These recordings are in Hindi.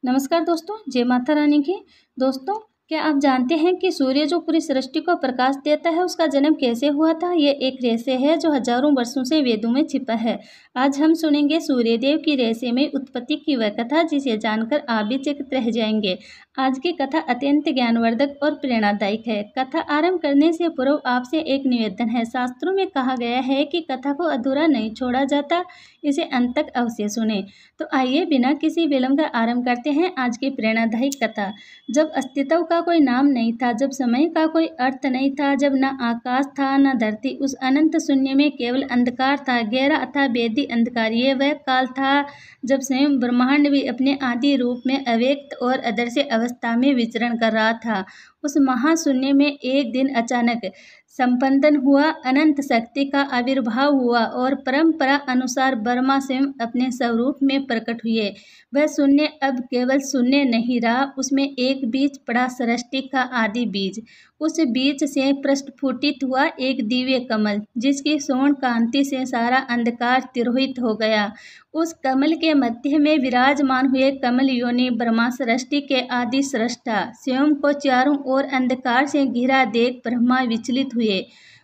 नमस्कार दोस्तों, जय माता रानी की। दोस्तों, क्या आप जानते हैं कि सूर्य जो पूरी सृष्टि को प्रकाश देता है उसका जन्म कैसे हुआ था? ये एक रहस्य है जो हजारों वर्षों से वेदों में छिपा है। आज हम सुनेंगे सूर्यदेव की रहस्य में उत्पत्ति की वह कथा जिसे जानकर आप भी चकित रह जाएंगे। आज की कथा अत्यंत ज्ञानवर्धक और प्रेरणादायक है। कथा आरंभ करने से पूर्व आपसे एक निवेदन है। शास्त्रों में कहा गया है कि कथा को अधूरा नहीं छोड़ा जाता, इसे अंत तक अवश्य सुने। तो आइए बिना किसी विलंब का आरंभ करते हैं आज की प्रेरणादायक कथा। जब अस्तित्व का कोई नाम नहीं था, जब समय का कोई अर्थ नहीं था, जब न आकाश था न धरती, उस अनंत शून्य में केवल अंधकार था, गहरा अथाह वेदी अंधकार। ये वह काल था जब स्वयं ब्रह्मांड भी अपने आदि रूप में अव्यक्त और अदृश्य अवस्था में विचरण कर रहा था। उस महाशून्य में एक दिन अचानक संपन्न हुआ, अनंत शक्ति का आविर्भाव हुआ और परंपरा अनुसार ब्रह्मा स्वयं अपने स्वरूप में प्रकट हुए। वह शून्य अब केवल शून्य नहीं रहा, उसमें एक बीज पड़ा, सृष्टि का आदि बीज। उस बीज से प्रस्फुटित हुआ एक दिव्य कमल, जिसकी स्वर्ण कांति से सारा अंधकार तिरोहित हो गया। उस कमल के मध्य में विराजमान हुए कमल योनि ब्रह्मा, सृष्टि के आदि सृष्टा, स्वयं को चारों ओर अंधकार से घिरा देख ब्रह्मा विचलित हुए।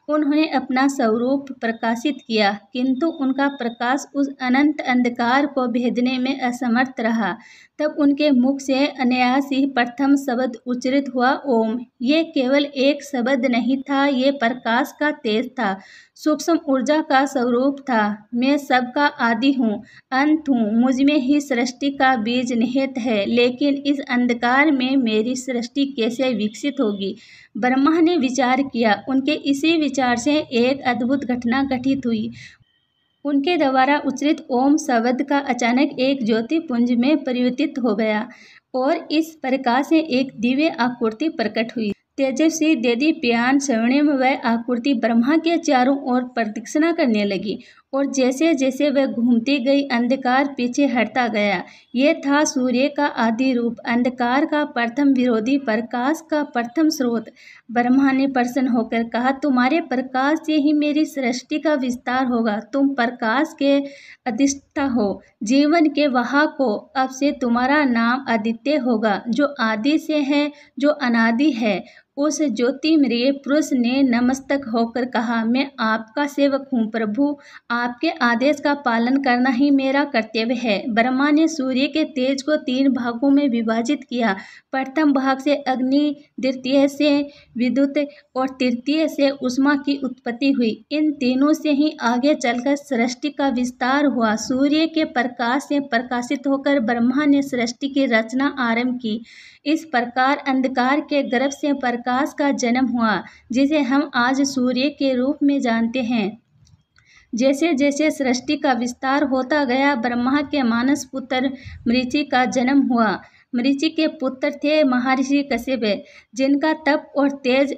उन्होंने अपना स्वरूप प्रकाशित किया, किंतु उनका प्रकाश उस अनंत अंधकार को भेदने में असमर्थ रहा। तब उनके मुख से अनायास ही प्रथम शब्द उच्चारित हुआ, ओम। ये केवल एक शब्द नहीं था, ये प्रकाश का तेज था, सूक्ष्म ऊर्जा का स्वरूप था। मैं सबका आदि हूँ, अंत हूँ, मुझ में ही सृष्टि का बीज निहित है। लेकिन इस अंधकार में मेरी सृष्टि कैसे विकसित होगी? ब्रह्मा ने विचार किया। उनके इसी विचार से एक अद्भुत घटना घटित हुई। उनके द्वारा उच्चारित ओम शब्द का अचानक एक ज्योति पुंज में परिवर्तित हो गया और इस प्रकाश से एक दिव्य आकृति प्रकट हुई। तेजस्वी देदीप्यमान स्वर्णिम वह आकृति ब्रह्मा के चारों ओर प्रदक्षिणा करने लगी और जैसे जैसे वह घूमती गई, अंधकार पीछे हटता गया। ये था सूर्य का आदि रूप, अंधकार का प्रथम विरोधी, प्रकाश का प्रथम स्रोत। ब्रह्मा ने प्रसन्न होकर कहा, तुम्हारे प्रकाश से ही मेरी सृष्टि का विस्तार होगा। तुम प्रकाश के अधिष्ठा हो, जीवन के वाहक हो। अब से तुम्हारा नाम आदित्य होगा, जो आदि से है, जो अनादि है। उस ज्योतिर्मय पुरुष ने नमस्तक होकर कहा, मैं आपका सेवक हूँ प्रभु, आपके आदेश का पालन करना ही मेरा कर्तव्य है। ब्रह्मा ने सूर्य के तेज को 3 भागों में विभाजित किया। प्रथम भाग से अग्नि, द्वितीय से विद्युत और तृतीय से उष्मा की उत्पत्ति हुई। इन तीनों से ही आगे चलकर सृष्टि का विस्तार हुआ। सूर्य के प्रकाश से प्रकाशित होकर ब्रह्मा ने सृष्टि की रचना आरंभ की। इस प्रकार अंधकार के गर्भ से प्रकाश का जन्म हुआ, जिसे हम आज सूर्य के रूप में जानते हैं। जैसे जैसे सृष्टि का विस्तार होता गया, ब्रह्मा के मानस पुत्र मरीचि का जन्म हुआ। मरीचि के पुत्र थे महर्षि कश्यप, जिनका तप और तेज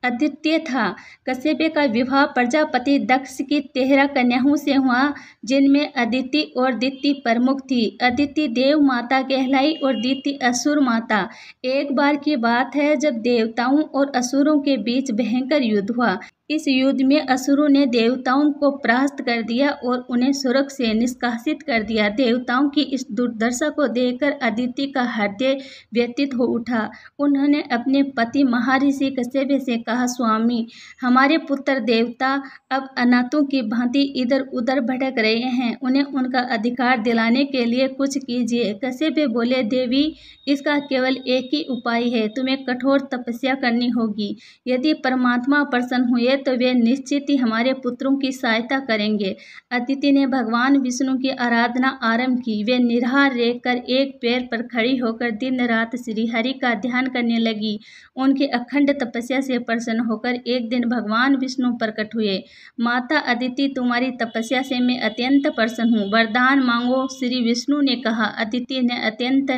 अद्वितीय था। कश्यप का विवाह प्रजापति दक्ष की 13 कन्याओं से हुआ, जिनमें अदिति और दिति प्रमुख थी। अदिति देव माता कहलाई और दिति असुर माता। एक बार की बात है जब देवताओं और असुरों के बीच भयंकर युद्ध हुआ। इस युद्ध में असुरों ने देवताओं को परास्त कर दिया और उन्हें स्वर्ग से निष्कासित कर दिया। देवताओं की इस दुर्दशा को देखकर अदिति का हृदय व्यथित हो उठा। उन्होंने अपने पति महर्षि कश्यप से कहा, स्वामी, हमारे पुत्र देवता अब अनाथों की भांति इधर उधर भटक रहे हैं, उन्हें उनका अधिकार दिलाने के लिए कुछ कीजिए। कश्यप बोले, देवी, इसका केवल एक ही उपाय है, तुम्हें कठोर तपस्या करनी होगी। यदि परमात्मा प्रसन्न हुए तो वे निश्चित ही हमारे पुत्रों की सहायता करेंगे। अदिति ने भगवान विष्णु की आराधना आरंभ की। वे निराहार रहकर एक पैर पर खड़ी होकर दिन रात श्री हरि का ध्यान करने लगी। उनकी अखंड तपस्या से प्रसन्न होकर एक दिन भगवान विष्णु प्रकट हुए। माता अदिति, तुम्हारी तपस्या से मैं अत्यंत प्रसन्न हूँ, वरदान मांगो। श्री विष्णु ने कहा। अदिति ने अत्यंत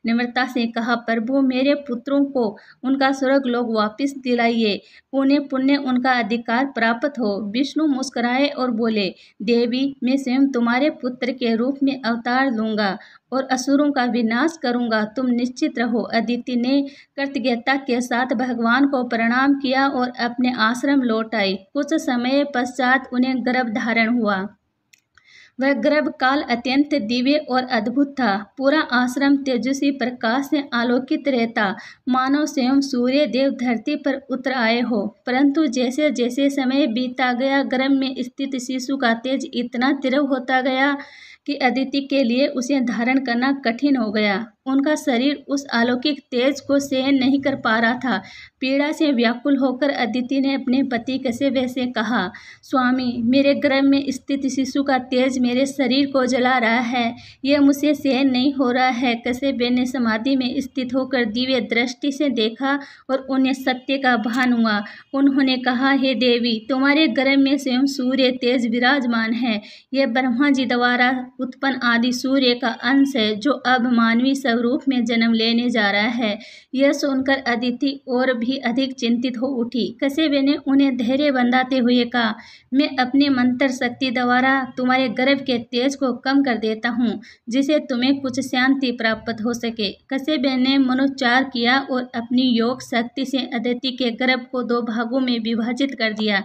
निम्रता से कहा, प्रभु, मेरे पुत्रों को उनका स्वर्ग लोक वापिस दिलाइए, उन्हें पुण्य उनका अधिकार प्राप्त हो। विष्णु मुस्कुराए और बोले, देवी, मैं स्वयं तुम्हारे पुत्र के रूप में अवतार लूंगा और असुरों का विनाश करूंगा, तुम निश्चित रहो। अदिति ने कृतज्ञता के साथ भगवान को प्रणाम किया और अपने आश्रम लौट आई। कुछ समय पश्चात उन्हें गर्भ धारण हुआ। वह गर्भ काल अत्यंत दिव्य और अद्भुत था। पूरा आश्रम तेजस्वी प्रकाश से आलोकित रहता, मानो स्वयं सूर्य देव धरती पर उतर आए हो। परंतु जैसे जैसे समय बीतता गया, गर्भ में स्थित शिशु का तेज इतना तीव्र होता गया कि अदिति के लिए उसे धारण करना कठिन हो गया। उनका शरीर उस अलौकिक तेज को सहन नहीं कर पा रहा था। पीड़ा से व्याकुल होकर अदिति ने अपने पति कश्यप से कहा, स्वामी, मेरे गर्भ में स्थित शिशु का तेज मेरे शरीर को जला रहा है, यह मुझसे सहन नहीं हो रहा है। कश्यप ने समाधि में स्थित होकर दिव्य दृष्टि से देखा और उन्हें सत्य का भान हुआ। उन्होंने कहा, हे देवी, तुम्हारे गर्भ में स्वयं सूर्य तेज विराजमान है। यह ब्रह्मा जी द्वारा उत्पन्न आदि सूर्य का अंश है, जो अब मानवीय स्वरूप में जन्म लेने जा रहा है। यह सुनकर अदिति और भी अधिक चिंतित हो उठी। कश्यप ने उन्हें धैर्य बंधाते हुए कहा, मैं अपने मंत्र शक्ति द्वारा तुम्हारे गर्भ के तेज को कम कर देता हूँ, जिससे तुम्हें कुछ शांति प्राप्त हो सके। कश्यप ने मनोच्चार किया और अपनी योग शक्ति से अदिति के गर्भ को 2 भागों में विभाजित कर दिया।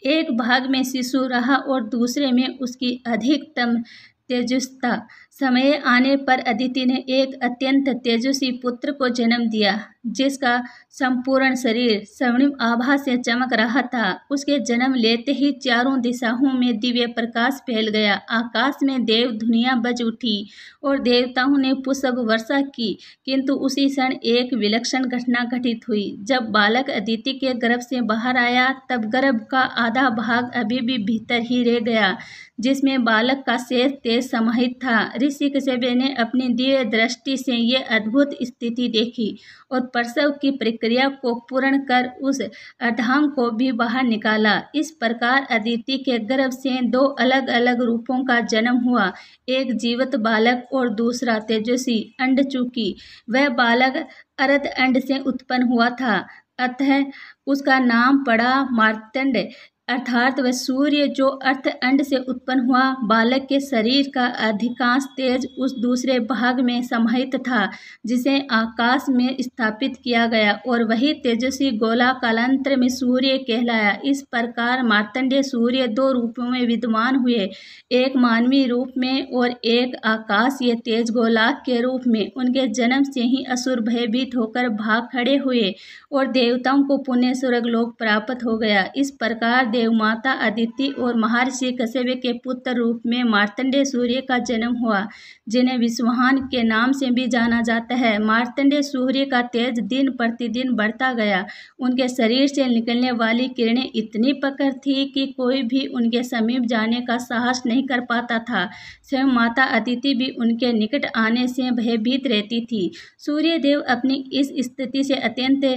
एक भाग में शिशु रहा और दूसरे में उसकी अधिकतम तेजस्ता। समय आने पर अदिति ने एक अत्यंत तेजस्वी पुत्र को जन्म दिया, जिसका संपूर्ण शरीर स्वर्णिम आभा से चमक रहा था। उसके जन्म लेते ही चारों दिशाओं में दिव्य प्रकाश फैल गया। आकाश में देव धुनियाँ बज उठी और देवताओं ने पुष्प वर्षा की। किंतु उसी क्षण एक विलक्षण घटना घटित हुई। जब बालक अदिति के गर्भ से बाहर आया, तब गर्भ का आधा भाग अभी भी भीतर ही रह गया, जिसमें बालक का शेष तेज समाहित था। ऋषि कश्यप ने अपनी दिव्य दृष्टि से ये अद्भुत स्थिति देखी और प्रसव की प्रक्रिया को पूर्ण कर उस अर्धांग को भी बाहर निकाला। इस प्रकार अदिति के गर्भ से 2 अलग अलग रूपों का जन्म हुआ, एक जीवित बालक और दूसरा तेजस्वी अंड। चूंकि वह बालक अर्ध अंड से उत्पन्न हुआ था, अतः उसका नाम पड़ा मार्तंड, अर्थात वह सूर्य जो अर्थ अंड से उत्पन्न हुआ। बालक के शरीर का अधिकांश तेज उस दूसरे भाग में समाहित था, जिसे आकाश में स्थापित किया गया, और वही तेजस्वी गोला कालांतर में सूर्य कहलाया। इस प्रकार मार्तंडेय सूर्य 2 रूपों में विद्यमान हुए, एक मानवीय रूप में और एक आकाशीय तेज गोलाक के रूप में। उनके जन्म से ही असुर भयभीत होकर भाग खड़े हुए और देवताओं को पुण्य स्वर्ग लोक प्राप्त हो गया। इस प्रकार देवमाता अदिति और महर्षि कश्यप के पुत्र रूप में मार्तंडेय सूर्य का जन्म हुआ, जिन्हें विश्ववाहन के नाम से भी जाना जाता है। मार्तंडेय सूर्य का तेज दिन प्रतिदिन बढ़ता गया। उनके शरीर से निकलने वाली किरणें इतनी प्रखर थी कि कोई भी उनके समीप जाने का साहस नहीं कर पाता था। स्वयं माता अदिति भी उनके निकट आने से भयभीत रहती थी। सूर्य देव अपनी इस स्थिति से अत्यंत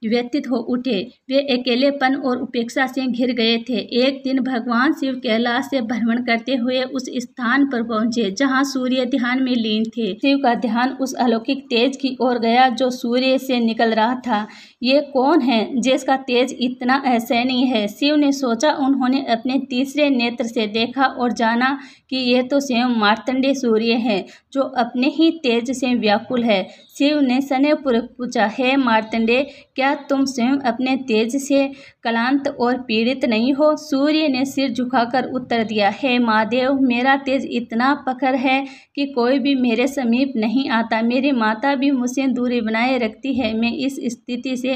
व्यथित हो उठे। वे अकेलेपन और उपेक्षा से घिर गए थे। एक दिन भगवान शिव कैलाश से भ्रमण करते हुए उस स्थान पर पहुंचे जहां सूर्य ध्यान में लीन थे। शिव का ध्यान उस अलौकिक तेज की ओर गया जो सूर्य से निकल रहा था। ये कौन है जिसका तेज इतना असहनीय है? शिव ने सोचा। उन्होंने अपने तीसरे नेत्र से देखा और जाना कि यह तो स्वयं मार्तंडेय सूर्य है, जो अपने ही तेज से व्याकुल है। शिव ने स्नेहपूर्वक पूछा, हे मार्तंडेय, क्या तुम स्वयं अपने तेज से क्लांत और पीड़ित नहीं हो? सूर्य ने सिर झुकाकर उत्तर दिया, हे महादेव, मेरा तेज इतना प्रखर है कि कोई भी मेरे समीप नहीं आता। मेरी माता भी मुझसे दूरी बनाए रखती है। मैं इस स्थिति से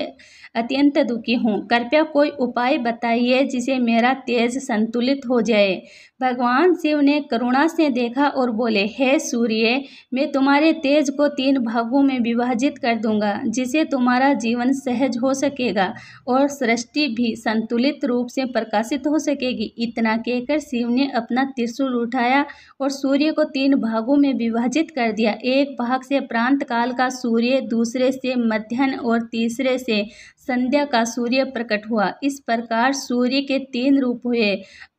अत्यंत दुखी हूँ। कृपया कोई उपाय बताइए जिससे मेरा तेज संतुलित हो जाए। भगवान शिव ने करुणा से देखा और बोले, हे सूर्य, मैं तुम्हारे तेज को 3 भागों में विभाजित कर दूंगा, जिससे तुम्हारा जीवन सहज हो सकेगा और सृष्टि भी संतुलित रूप से प्रकाशित हो सकेगी। इतना कहकर शिव ने अपना त्रिशूल उठाया और सूर्य को 3 भागों में विभाजित कर दिया। एक भाग से प्रांत काल का सूर्य, दूसरे से मध्याह्न और तीसरे से संध्या का सूर्य प्रकट हुआ। इस प्रकार सूर्य के 3 रूप हुए,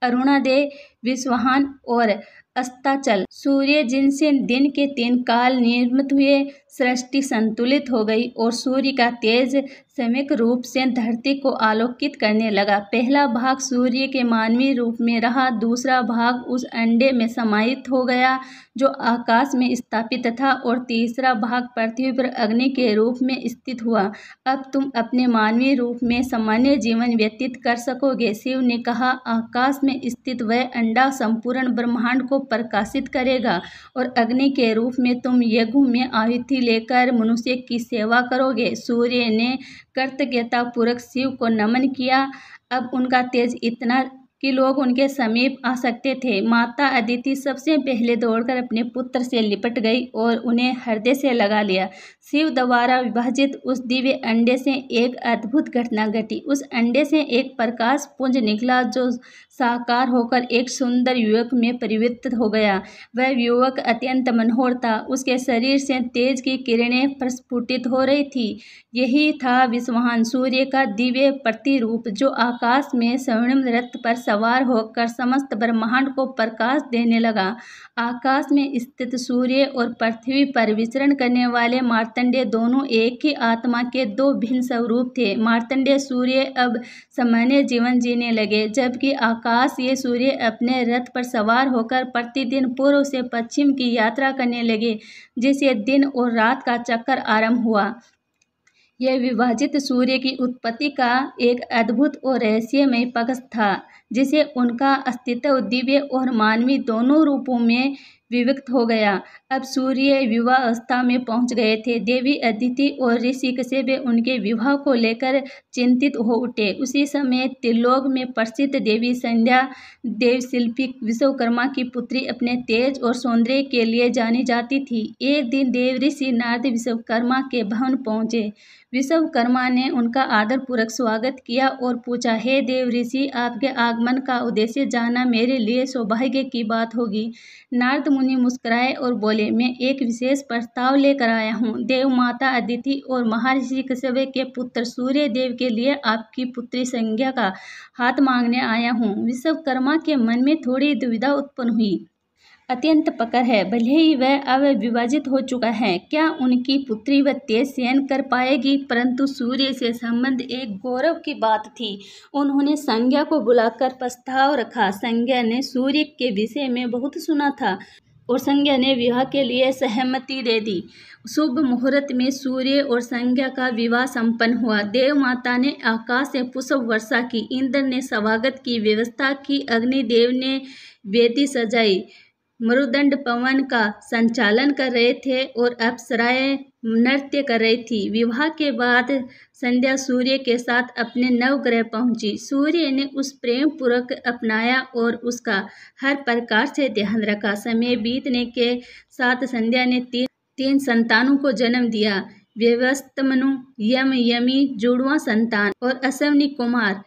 अरुणोदय, विश्ववाहन और अस्ताचल। सूर्य जिनसे दिन के 3 काल निर्मित हुए, सृष्टि संतुलित हो गई और सूर्य का तेज सम्यक रूप से धरती को आलोकित करने लगा। पहला भाग सूर्य के मानवीय रूप में रहा, दूसरा भाग उस अंडे में समाहित हो गया जो आकाश में स्थापित था, और तीसरा भाग पृथ्वी पर अग्नि के रूप में स्थित हुआ। अब तुम अपने मानवीय रूप में सामान्य जीवन व्यतीत कर सकोगे। शिव ने कहा, आकाश में स्थित वह अंडा संपूर्ण ब्रह्मांड को प्रकाशित करेगा, और अग्नि के रूप में तुम यज्ञ में आहुति लेकर मनुष्य की सेवा करोगे। सूर्य ने कृतज्ञतापूर्वक शिव को नमन किया। अब उनका तेज इतना कि लोग उनके समीप आ सकते थे। माता अदिति सबसे पहले दौड़कर अपने पुत्र से लिपट गई और उन्हें हृदय से लगा लिया। शिव द्वारा विभाजित उस दिव्य अंडे से एक अद्भुत घटना घटी। उस अंडे से एक प्रकाश पुंज निकला जो साकार होकर एक सुंदर युवक में परिवर्तित हो गया। वह युवक अत्यंत मनोहर था। उसके शरीर से तेज की किरणें प्रस्फुटित हो रही थी। यही था विश्ववान सूर्य का दिव्य प्रतिरूप, जो आकाश में स्वर्णिम रथ पर सवार होकर समस्त ब्रह्मांड को प्रकाश देने लगा। आकाश में स्थित सूर्य और पृथ्वी पर विचरण करने वाले मार्तंडेय दोनों एक ही आत्मा के दो भिन्न स्वरूप थे। मार्तंडेय सूर्य अब सामान्य जीवन जीने लगे, जबकि आकाशीय सूर्य अपने रथ पर सवार होकर प्रतिदिन पूर्व से पश्चिम की यात्रा करने लगे, जिससे दिन और रात का चक्कर आरंभ हुआ। यह विभाजित सूर्य की उत्पत्ति का एक अद्भुत और रहस्यमय पक्ष था, जिसे उनका अस्तित्व दिव्य और मानवीय दोनों रूपों में विभक्त हो गया। अब सूर्य विवाहावस्था में पहुंच गए थे। देवी अदिति और ऋषि कश्यप उनके विवाह को लेकर चिंतित हो उठे। उसी समय त्रिलोक में प्रसिद्ध देवी संध्या, देवशिल्पी विश्वकर्मा की पुत्री, अपने तेज और सौंदर्य के लिए जानी जाती थी। एक दिन देव ऋषि नारद विश्वकर्मा के भवन पहुंचे। विश्वकर्मा ने उनका आदरपूर्वक स्वागत किया और पूछा, हे देव ऋषि, आपके आगमन का उद्देश्य जानना मेरे लिए सौभाग्य की बात होगी। नारद मुनि मुस्कुराए और बोले, मैं एक विशेष प्रस्ताव लेकर आया हूँ। देव माता अदिति और महर्षि कश्यप के पुत्र सूर्य देव के लिए आपकी पुत्री संज्ञा का हाथ मांगने आया हूँ। विश्वकर्मा के मन में थोड़ी दुविधा उत्पन्न हुई। अत्यंत पकड़ है, भले ही वह अब विभाजित हो चुका है, क्या उनकी पुत्री वह तेज सहन कर पाएगी? परंतु सूर्य से संबंध एक गौरव की बात थी। उन्होंने संज्ञा को बुलाकर प्रस्ताव रखा। संज्ञा ने सूर्य के विषय में बहुत सुना था और संज्ञा ने विवाह के लिए सहमति दे दी। शुभ मुहूर्त में सूर्य और संज्ञा का विवाह संपन्न हुआ। देव माता ने आकाश से पुष्प वर्षा की, इंद्र ने स्वागत की व्यवस्था की, अग्निदेव ने वेदी सजाई, मरुदंड पवन का संचालन कर रहे थे और अप्सराएं नृत्य कर रही थी। विवाह के बाद संध्या सूर्य के साथ अपने नवग्रह पहुंची। सूर्य ने उस प्रेम पूर्वक अपनाया और उसका हर प्रकार से ध्यान रखा। समय बीतने के साथ संध्या ने तीन संतानों को जन्म दिया, व्यवस्थमनु, यम, यमी जुड़वा संतान और अश्वनी कुमार।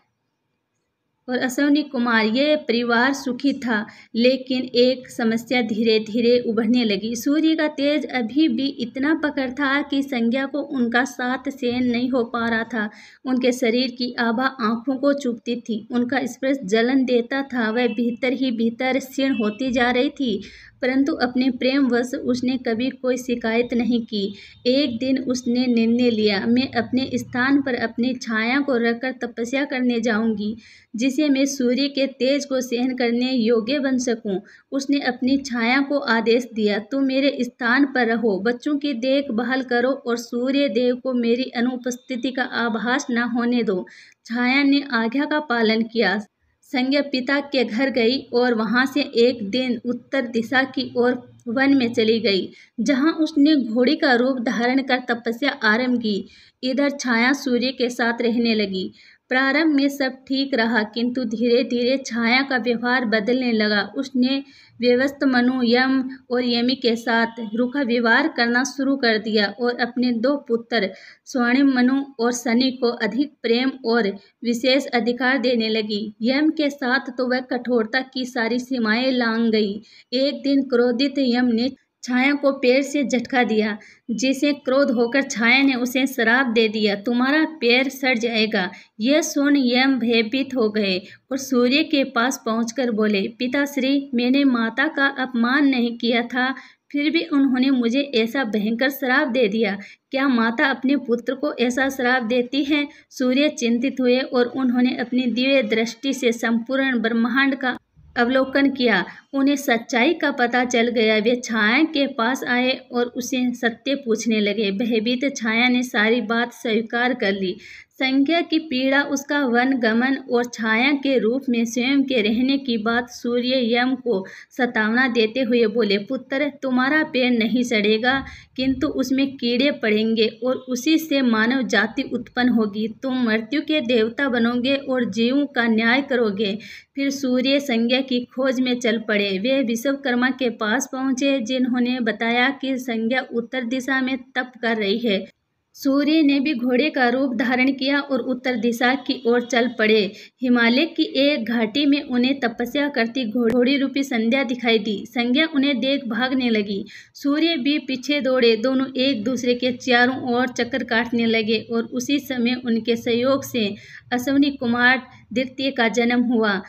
यह परिवार सुखी था, लेकिन एक समस्या धीरे धीरे उभरने लगी। सूर्य का तेज अभी भी इतना प्रखर था कि संज्ञा को उनका साथ सहन नहीं हो पा रहा था। उनके शरीर की आभा आंखों को चुभती थी, उनका स्पर्श जलन देता था। वह भीतर ही भीतर क्षीण होती जा रही थी, परंतु अपने प्रेमवश उसने कभी कोई शिकायत नहीं की। एक दिन उसने निर्णय लिया, मैं अपने स्थान पर अपनी छाया को रखकर तपस्या करने जाऊंगी, जिसे मैं सूर्य के तेज को सहन करने योग्य बन सकूं। उसने अपनी छाया को आदेश दिया, तुम मेरे स्थान पर रहो, बच्चों की देखभाल करो और सूर्य देव को मेरी अनुपस्थिति का आभास न होने दो। छाया ने आज्ञा का पालन किया। संज्ञा पिता के घर गई और वहां से एक दिन उत्तर दिशा की ओर वन में चली गई, जहां उसने घोड़ी का रूप धारण कर तपस्या आरंभ की। इधर छाया सूर्य के साथ रहने लगी। प्रारंभ में सब ठीक रहा, किंतु धीरे धीरे छाया का व्यवहार बदलने लगा। उसने व्यवस्थमनु, यम और यमी के साथ रूखा व्यवहार करना शुरू कर दिया और अपने दो पुत्र स्वर्णिमनु और शनि को अधिक प्रेम और विशेष अधिकार देने लगी। यम के साथ तो वह कठोरता की सारी सीमाएं लांघ गई। एक दिन क्रोधित यम ने छाया को पैर से झटका दिया, जिसे क्रोध होकर छाया ने उसे श्राप दे दिया, तुम्हारा पैर सड़ जाएगा। यह सुन यम भयभीत हो गए और सूर्य के पास पहुंचकर बोले, पिताश्री, मैंने माता का अपमान नहीं किया था, फिर भी उन्होंने मुझे ऐसा भयंकर श्राप दे दिया। क्या माता अपने पुत्र को ऐसा श्राप देती है? सूर्य चिंतित हुए और उन्होंने अपनी दिव्य दृष्टि से संपूर्ण ब्रह्मांड का अवलोकन किया। उन्हें सच्चाई का पता चल गया। वे छाया के पास आए और उसे सत्य पूछने लगे। भयभीत छाया ने सारी बात स्वीकार कर ली। संज्ञा की पीड़ा, उसका वन गमन और छाया के रूप में स्वयं के रहने की बात सूर्य यम को सतावना देते हुए बोले, पुत्र, तुम्हारा पेड़ नहीं सड़ेगा, किंतु उसमें कीड़े पड़ेंगे और उसी से मानव जाति उत्पन्न होगी। तुम मृत्यु के देवता बनोगे और जीवों का न्याय करोगे। फिर सूर्य संज्ञा की खोज में चल पड़े। वे विश्वकर्मा के पास पहुंचे, जिन्होंने बताया कि संज्ञा उत्तर दिशा में तप कर रही है। सूर्य ने भी घोड़े का रूप धारण किया और उत्तर दिशा की ओर चल पड़े। हिमालय की एक घाटी में उन्हें तपस्या करती घोड़ी रूपी संध्या दिखाई दी। संज्ञा उन्हें देख भागने लगी। सूर्य भी पीछे दौड़े। दोनों एक दूसरे के चारों ओर चक्कर काटने लगे और उसी समय उनके सहयोग से अश्विनी कुमार द्वितीय का जन्म हुआ।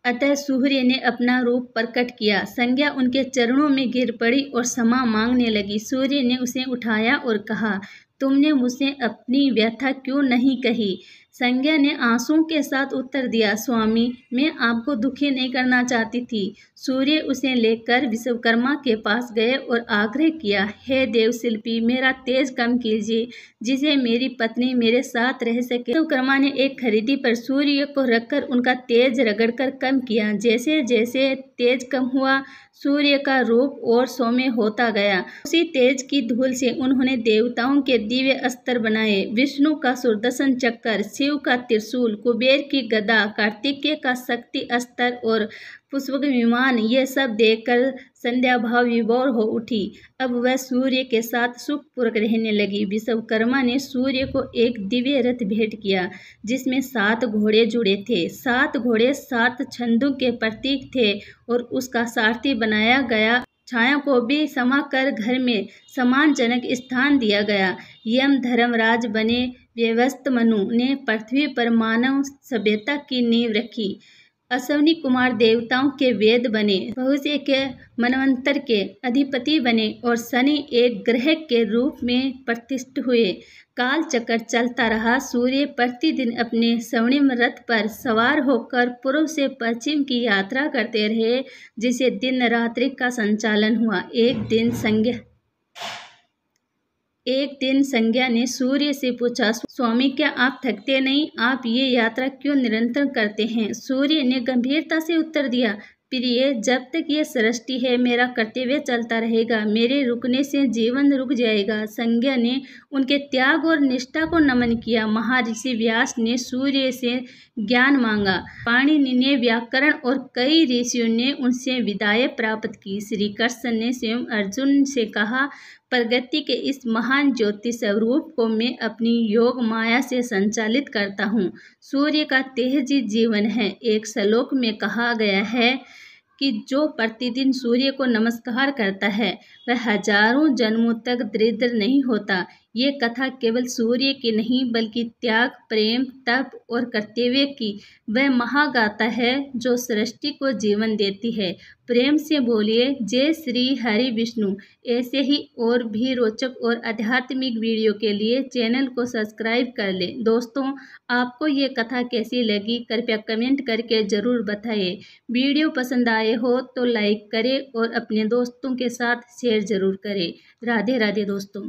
अतः सूर्य ने अपना रूप प्रकट किया। संज्ञा उनके चरणों में गिर पड़ी और क्षमा मांगने लगी। सूर्य ने उसे उठाया और कहा, तुमने मुझसे अपनी व्यथा क्यों नहीं कही? संज्ञा ने आंसुओं के साथ उत्तर दिया, स्वामी, मैं आपको दुखी नहीं करना चाहती थी। सूर्य उसे लेकर विश्वकर्मा के पास गए और आग्रह किया, हे देवशिल्पी, मेरा तेज कम कीजिए, जिसे मेरी पत्नी मेरे साथ रह सके। विश्वकर्मा ने एक खरीदी पर सूर्य को रखकर उनका तेज रगड़कर कम किया। जैसे जैसे तेज कम हुआ, सूर्य का रूप और सौम्य होता गया। उसी तेज की धूल से उन्होंने देवताओं के दिव्य अस्त्र बनाए। विष्णु का सुदर्शन चक्र, शिव का त्रिशूल, कुबेर की गदा, कार्तिकेय का शक्ति अस्त्र और पुष्पक विमान, ये सब देखकर संध्या भाव विभोर हो उठी। अब वह सूर्य के साथ सुखपूर्वक रहने लगी। विश्वकर्मा ने सूर्य को एक दिव्य रथ भेंट किया, जिसमें 7 घोड़े जुड़े थे। 7 घोड़े 7 छंदों के प्रतीक थे और उसका सारथी बनाया गया। छाया को भी समा कर घर में सम्मानजनक स्थान दिया गया। यम धर्मराज बने। व्यवस्थ मनु ने पृथ्वी पर मानव सभ्यता की नींव रखी। अश्विनी कुमार देवताओं के वेद बने। भविष्य के मनवंतर के अधिपति बने और शनि एक ग्रह के रूप में प्रतिष्ठित हुए। काल चक्र चलता रहा। सूर्य प्रतिदिन अपने स्वर्णिम रथ पर सवार होकर पूर्व से पश्चिम की यात्रा करते रहे, जिसे दिन रात्रि का संचालन हुआ। एक दिन संज्ञा ने सूर्य से पूछा, स्वामी, क्या आप थकते नहीं? आप ये यात्रा क्यों निरंतर करते हैं? सूर्य ने गंभीरता से उत्तर दिया, प्रिय, जब तक ये सृष्टि है, मेरा कर्तव्य चलता रहेगा। मेरे रुकने से जीवन रुक जाएगा। संज्ञा ने उनके त्याग और निष्ठा को नमन किया। महर्षि व्यास ने सूर्य से ज्ञान मांगा। पाणिनि ने व्याकरण और कई ऋषियों ने उनसे विदाई प्राप्त की। श्री कृष्ण ने स्वयं अर्जुन से कहा, प्रगति के इस महान ज्योति स्वरूप को मैं अपनी योग माया से संचालित करता हूँ। सूर्य का तेज ही जीवन है। एक श्लोक में कहा गया है कि जो प्रतिदिन सूर्य को नमस्कार करता है, वह हजारों जन्मों तक दरिद्र नहीं होता। ये कथा केवल सूर्य की नहीं, बल्कि त्याग, प्रेम, तप और कर्तव्य की वह महागाथा है जो सृष्टि को जीवन देती है। प्रेम से बोलिए, जय श्री हरि विष्णु। ऐसे ही और भी रोचक और आध्यात्मिक वीडियो के लिए चैनल को सब्सक्राइब कर लें। दोस्तों, आपको ये कथा कैसी लगी, कृपया कमेंट करके ज़रूर बताइए। वीडियो पसंद आए हो तो लाइक करें और अपने दोस्तों के साथ शेयर ज़रूर करें। राधे राधे दोस्तों।